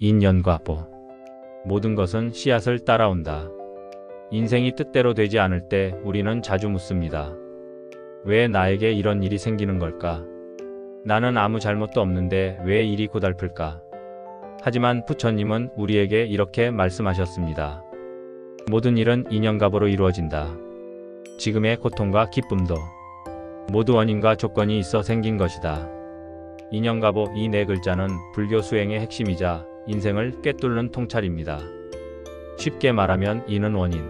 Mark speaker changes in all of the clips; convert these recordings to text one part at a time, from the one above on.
Speaker 1: 인연과보. 모든 것은 씨앗을 따라온다. 인생이 뜻대로 되지 않을 때 우리는 자주 묻습니다. 왜 나에게 이런 일이 생기는 걸까? 나는 아무 잘못도 없는데 왜 일이 고달플까? 하지만 부처님은 우리에게 이렇게 말씀하셨습니다. 모든 일은 인연과보로 이루어진다. 지금의 고통과 기쁨도 모두 원인과 조건이 있어 생긴 것이다. 인연과보 이 네 글자는 불교 수행의 핵심이자 인생을 꿰뚫는 통찰입니다. 쉽게 말하면 인은 원인,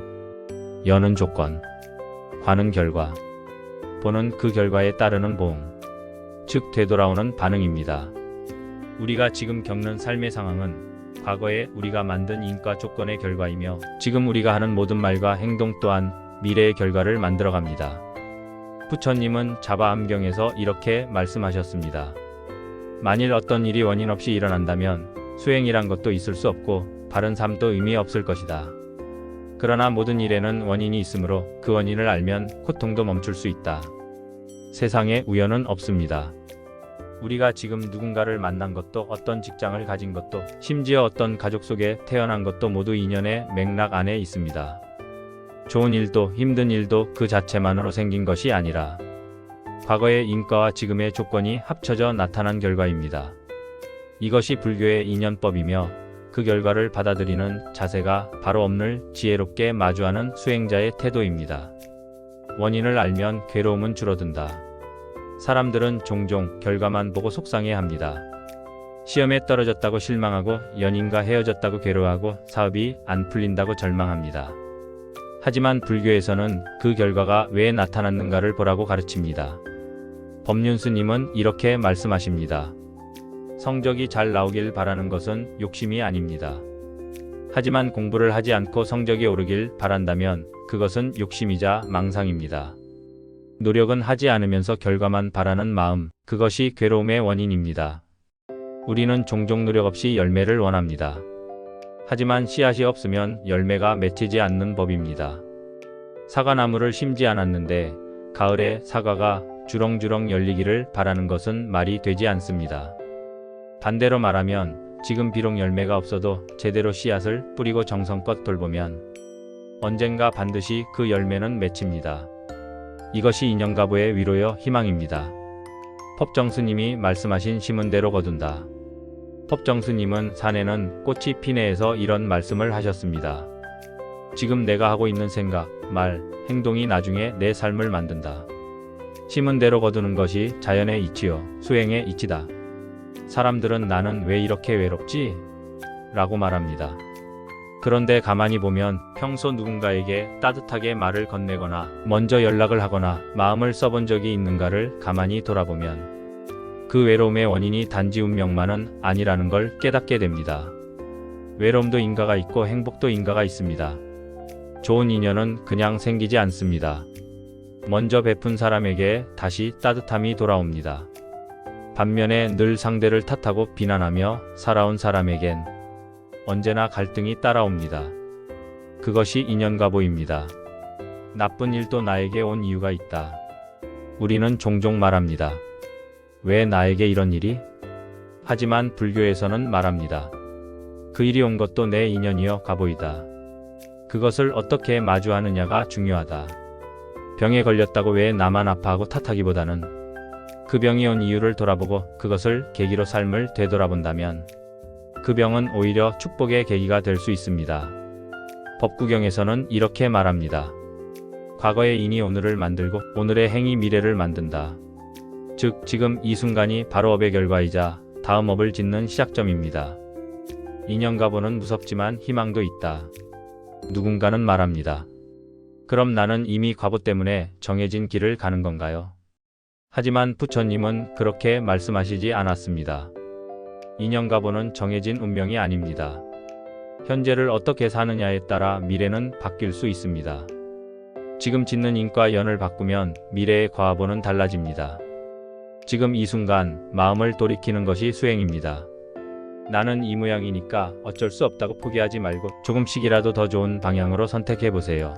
Speaker 1: 연은 조건, 과는 결과, 보는 그 결과에 따르는 보응, 즉 되돌아오는 반응입니다. 우리가 지금 겪는 삶의 상황은 과거에 우리가 만든 인과 조건의 결과이며 지금 우리가 하는 모든 말과 행동 또한 미래의 결과를 만들어갑니다. 부처님은 자바암경에서 이렇게 말씀하셨습니다. 만일 어떤 일이 원인 없이 일어난다면 수행이란 것도 있을 수 없고 바른 삶도 의미 없을 것이다. 그러나 모든 일에는 원인이 있으므로 그 원인을 알면 고통도 멈출 수 있다. 세상에 우연은 없습니다. 우리가 지금 누군가를 만난 것도 어떤 직장을 가진 것도 심지어 어떤 가족 속에 태어난 것도 모두 인연의 맥락 안에 있습니다. 좋은 일도 힘든 일도 그 자체만으로 생긴 것이 아니라 과거의 인과와 지금의 조건이 합쳐져 나타난 결과입니다. 이것이 불교의 인연법이며 그 결과를 받아들이는 자세가 바로 업을 지혜롭게 마주하는 수행자의 태도입니다. 원인을 알면 괴로움은 줄어든다. 사람들은 종종 결과만 보고 속상해합니다. 시험에 떨어졌다고 실망하고 연인과 헤어졌다고 괴로워하고 사업이 안 풀린다고 절망합니다. 하지만 불교에서는 그 결과가 왜 나타났는가를 보라고 가르칩니다. 법륜스님은 이렇게 말씀하십니다. 성적이 잘 나오길 바라는 것은 욕심이 아닙니다. 하지만 공부를 하지 않고 성적이 오르길 바란다면 그것은 욕심이자 망상입니다. 노력은 하지 않으면서 결과만 바라는 마음, 그것이 괴로움의 원인입니다. 우리는 종종 노력 없이 열매를 원합니다. 하지만 씨앗이 없으면 열매가 맺히지 않는 법입니다. 사과나무를 심지 않았는데 가을에 사과가 주렁주렁 열리기를 바라는 것은 말이 되지 않습니다. 반대로 말하면 지금 비록 열매가 없어도 제대로 씨앗을 뿌리고 정성껏 돌보면 언젠가 반드시 그 열매는 맺힙니다. 이것이 인연과보의 위로여 희망입니다. 법정스님이 말씀하신 심은 대로 거둔다. 법정스님은 산에는 꽃이 피네에서 이런 말씀을 하셨습니다. 지금 내가 하고 있는 생각, 말, 행동이 나중에 내 삶을 만든다. 심은 대로 거두는 것이 자연의 이치요, 수행의 이치다. 사람들은 나는 왜 이렇게 외롭지? 라고 말합니다. 그런데 가만히 보면 평소 누군가에게 따뜻하게 말을 건네거나 먼저 연락을 하거나 마음을 써본 적이 있는가를 가만히 돌아보면 그 외로움의 원인이 단지 운명만은 아니라는 걸 깨닫게 됩니다. 외로움도 인과가 있고 행복도 인과가 있습니다. 좋은 인연은 그냥 생기지 않습니다. 먼저 베푼 사람에게 다시 따뜻함이 돌아옵니다. 반면에 늘 상대를 탓하고 비난하며 살아온 사람에겐 언제나 갈등이 따라옵니다. 그것이 인연과보입니다. 나쁜 일도 나에게 온 이유가 있다. 우리는 종종 말합니다. 왜 나에게 이런 일이? 하지만 불교에서는 말합니다. 그 일이 온 것도 내 인연이여 과보이다. 그것을 어떻게 마주하느냐가 중요하다. 병에 걸렸다고 왜 나만 아파하고 탓하기보다는 그 병이 온 이유를 돌아보고 그것을 계기로 삶을 되돌아본다면 그 병은 오히려 축복의 계기가 될 수 있습니다. 법구경에서는 이렇게 말합니다. 과거의 인이 오늘을 만들고 오늘의 행이 미래를 만든다. 즉 지금 이 순간이 바로 업의 결과이자 다음 업을 짓는 시작점입니다. 인연과보는 무섭지만 희망도 있다. 누군가는 말합니다. 그럼 나는 이미 과보 때문에 정해진 길을 가는 건가요? 하지만 부처님은 그렇게 말씀하시지 않았습니다. 인연과보는 정해진 운명이 아닙니다. 현재를 어떻게 사느냐에 따라 미래는 바뀔 수 있습니다. 지금 짓는 인과 연을 바꾸면 미래의 과보는 달라집니다. 지금 이 순간 마음을 돌이키는 것이 수행입니다. 나는 이 모양이니까 어쩔 수 없다고 포기하지 말고 조금씩이라도 더 좋은 방향으로 선택해보세요.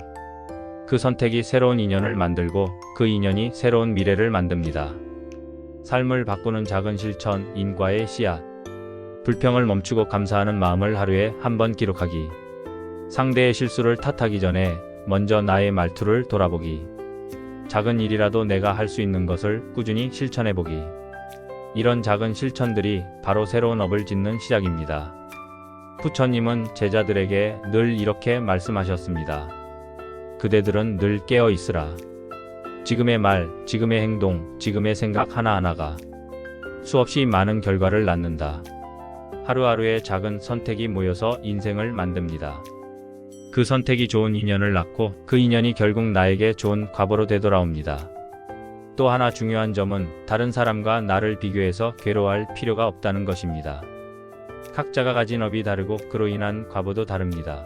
Speaker 1: 그 선택이 새로운 인연을 만들고 그 인연이 새로운 미래를 만듭니다. 삶을 바꾸는 작은 실천, 인과의 씨앗. 불평을 멈추고 감사하는 마음을 하루에 한 번 기록하기. 상대의 실수를 탓하기 전에 먼저 나의 말투를 돌아보기. 작은 일이라도 내가 할 수 있는 것을 꾸준히 실천해보기. 이런 작은 실천들이 바로 새로운 업을 짓는 시작입니다. 부처님은 제자들에게 늘 이렇게 말씀하셨습니다. 그대들은 늘 깨어 있으라. 지금의 말, 지금의 행동, 지금의 생각 하나하나가 수없이 많은 결과를 낳는다. 하루하루의 작은 선택이 모여서 인생을 만듭니다. 그 선택이 좋은 인연을 낳고 그 인연이 결국 나에게 좋은 과보로 되돌아옵니다. 또 하나 중요한 점은 다른 사람과 나를 비교해서 괴로워할 필요가 없다는 것입니다. 각자가 가진 업이 다르고 그로 인한 과보도 다릅니다.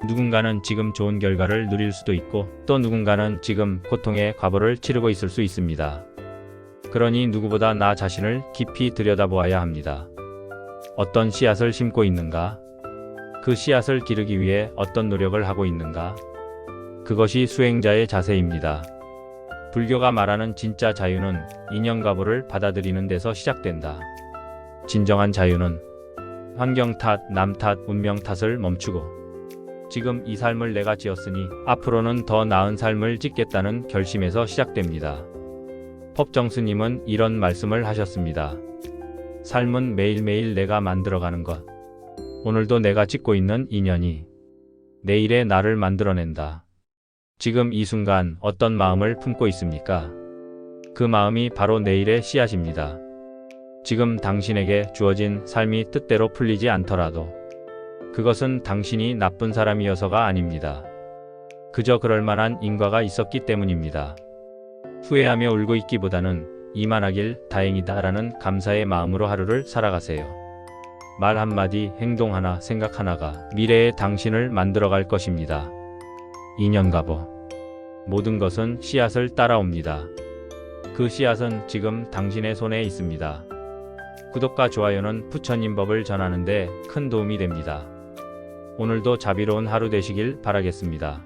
Speaker 1: 누군가는 지금 좋은 결과를 누릴 수도 있고 또 누군가는 지금 고통의 과보를 치르고 있을 수 있습니다. 그러니 누구보다 나 자신을 깊이 들여다보아야 합니다. 어떤 씨앗을 심고 있는가? 그 씨앗을 기르기 위해 어떤 노력을 하고 있는가? 그것이 수행자의 자세입니다. 불교가 말하는 진짜 자유는 인연과보를 받아들이는 데서 시작된다. 진정한 자유는 환경 탓, 남 탓, 운명 탓을 멈추고 지금 이 삶을 내가 지었으니 앞으로는 더 나은 삶을 짓겠다는 결심에서 시작됩니다. 법정스님은 이런 말씀을 하셨습니다. 삶은 매일매일 내가 만들어가는 것. 오늘도 내가 짓고 있는 인연이 내일의 나를 만들어낸다. 지금 이 순간 어떤 마음을 품고 있습니까? 그 마음이 바로 내일의 씨앗입니다. 지금 당신에게 주어진 삶이 뜻대로 풀리지 않더라도 그것은 당신이 나쁜 사람이어서가 아닙니다. 그저 그럴 만한 인과가 있었기 때문입니다. 후회하며 울고 있기보다는 이만하길 다행이다라는 감사의 마음으로 하루를 살아가세요. 말 한마디, 행동 하나, 생각 하나가 미래의 당신을 만들어갈 것입니다. 인연과보. 모든 것은 씨앗을 따라옵니다. 그 씨앗은 지금 당신의 손에 있습니다. 구독과 좋아요는 부처님 법을 전하는 데 큰 도움이 됩니다. 오늘도 자비로운 하루 되시길 바라겠습니다.